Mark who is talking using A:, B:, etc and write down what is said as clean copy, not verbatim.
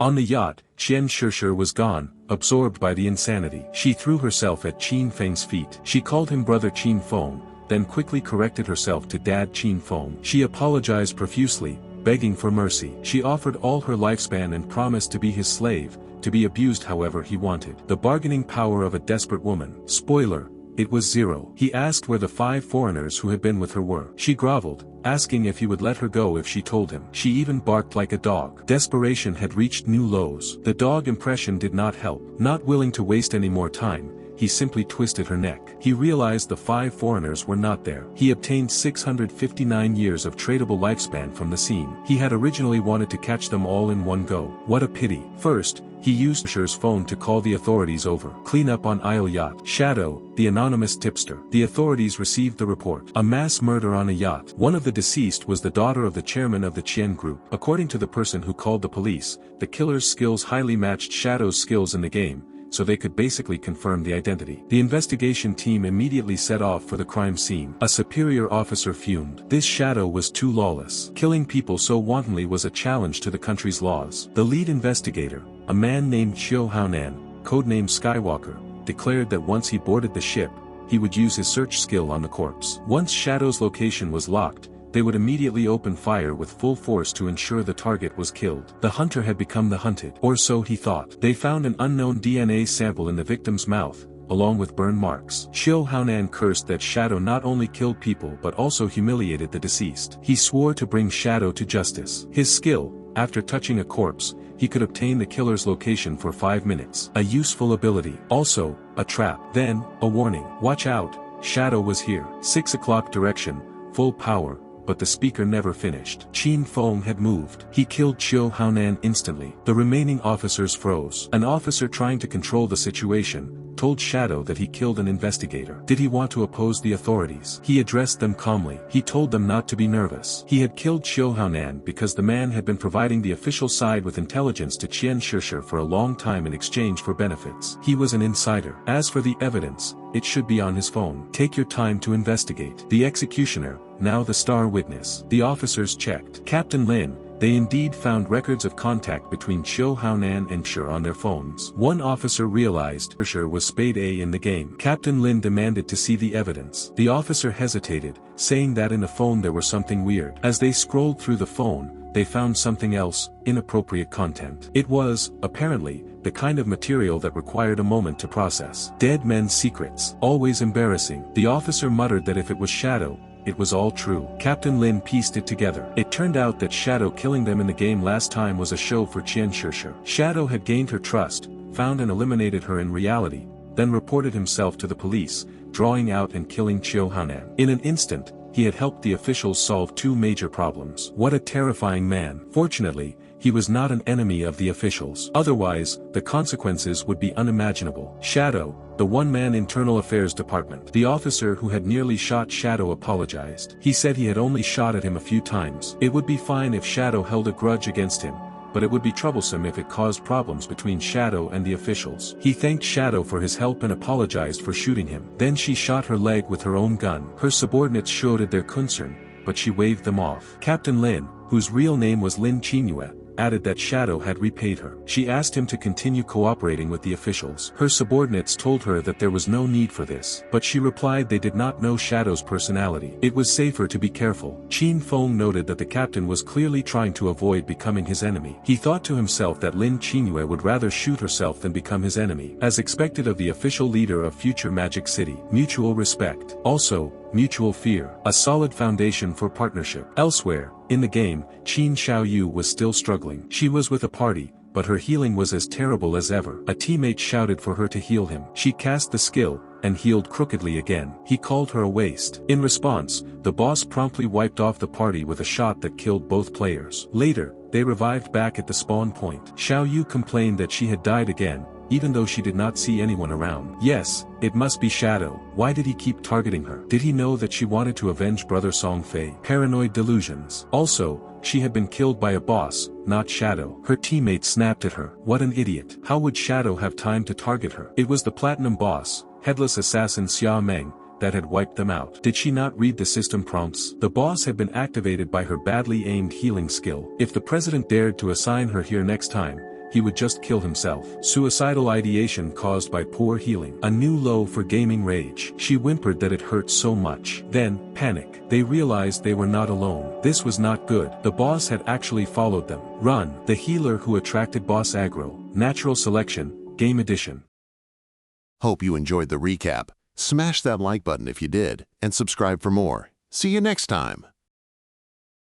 A: On the yacht, Qin Xiaoyou was gone, absorbed by the insanity. She threw herself at Qin Feng's feet. She called him brother Qin Feng, then quickly corrected herself to dad Qin Feng. She apologized profusely, begging for mercy. She offered all her lifespan and promised to be his slave, to be abused however he wanted. The bargaining power of a desperate woman. Spoiler, it was zero. He asked where the 5 foreigners who had been with her were. She groveled, asking if he would let her go if she told him. She even barked like a dog. Desperation had reached new lows. The dog impression did not help. Not willing to waste any more time, he simply twisted her neck. He realized the 5 foreigners were not there. He obtained 659 years of tradable lifespan from the scene. He had originally wanted to catch them all in one go. What a pity. First, he used Xiao's phone to call the authorities over. Clean up on Isle Yacht. Shadow, the anonymous tipster. The authorities received the report. A mass murder on a yacht. One of the deceased was the daughter of the chairman of the Qian group. According to the person who called the police, the killer's skills highly matched Shadow's skills in the game, so they could basically confirm the identity. The investigation team immediately set off for the crime scene. A superior officer fumed. This Shadow was too lawless. Killing people so wantonly was a challenge to the country's laws. The lead investigator, a man named Qiu Haonan, codenamed Skywalker, declared that once he boarded the ship, he would use his search skill on the corpse. Once Shadow's location was locked, they would immediately open fire with full force to ensure the target was killed. The hunter had become the hunted. Or so he thought. They found an unknown DNA sample in the victim's mouth, along with burn marks. Qiu Haonan cursed that Shadow not only killed people but also humiliated the deceased. He swore to bring Shadow to justice. His skill, after touching a corpse, he could obtain the killer's location for 5 minutes. A useful ability. Also, a trap. Then, a warning. Watch out, Shadow was here. 6 o'clock direction, full power. But the speaker never finished. Qin Feng had moved. He killed Qiu Haonan instantly. The remaining officers froze. An officer trying to control the situation told Shadow that he killed an investigator. Did he want to oppose the authorities? He addressed them calmly. He told them not to be nervous. He had killed Qiu Haonan because the man had been providing the official side with intelligence to Qin Xiaoyou for a long time in exchange for benefits. He was an insider. As for the evidence, it should be on his phone. Take your time to investigate. The executioner, now the star witness. The officers checked. Captain Lin, they indeed found records of contact between Qiu Haonan and Xiu on their phones. One officer realized Xiu was spade A in the game. Captain Lin demanded to see the evidence. The officer hesitated, saying that in the phone there was something weird. As they scrolled through the phone, they found something else, inappropriate content. It was, apparently, the kind of material that required a moment to process. Dead men's secrets. Always embarrassing. The officer muttered that if it was Shadow, it was all true. Captain Lin pieced it together. It turned out that Shadow killing them in the game last time was a show for Qin Xiaoyou. Shadow had gained her trust, found and eliminated her in reality, then reported himself to the police, drawing out and killing Qiu Haonan. In an instant, he had helped the officials solve 2 major problems. What a terrifying man. Fortunately, he was not an enemy of the officials. Otherwise, the consequences would be unimaginable. Shadow, the one-man internal affairs department. The officer who had nearly shot Shadow apologized. He said he had only shot at him a few times. It would be fine if Shadow held a grudge against him, but it would be troublesome if it caused problems between Shadow and the officials. He thanked Shadow for his help and apologized for shooting him. Then she shot her leg with her own gun. Her subordinates showed their concern, but she waved them off. Captain Lin, whose real name was Lin Qinyue, added that Shadow had repaid her. She asked him to continue cooperating with the officials. Her subordinates told her that there was no need for this, but she replied they did not know Shadow's personality. It was safer to be careful. Qin Feng noted that the captain was clearly trying to avoid becoming his enemy. He thought to himself that Lin Qinyue would rather shoot herself than become his enemy, as expected of the official leader of future Magic City. Mutual respect. Also, mutual fear. A solid foundation for partnership. Elsewhere, in the game, Qin Xiaoyou was still struggling. She was with a party, but her healing was as terrible as ever. A teammate shouted for her to heal him. She cast the skill, and healed crookedly again. He called her a waste. In response, the boss promptly wiped off the party with a shot that killed both players. Later, they revived back at the spawn point. Xiaoyou complained that she had died again, even though she did not see anyone around. Yes, it must be Shadow. Why did he keep targeting her? Did he know that she wanted to avenge brother Song Fei? Paranoid delusions. Also, she had been killed by a boss, not Shadow. Her teammates snapped at her. What an idiot. How would Shadow have time to target her? It was the platinum boss, headless assassin Xia Meng, that had wiped them out. Did she not read the system prompts? The boss had been activated by her badly aimed healing skill. If the president dared to assign her here next time, he would just kill himself. Suicidal ideation caused by poor healing. A new low for gaming rage. She whimpered that it hurt so much. Then, panic. They realized they were not alone. This was not good. The boss had actually followed them. Run. The healer who attracted boss aggro. Natural selection, game edition.
B: Hope you enjoyed the recap. Smash that like button if you did, and subscribe for more. See you next time.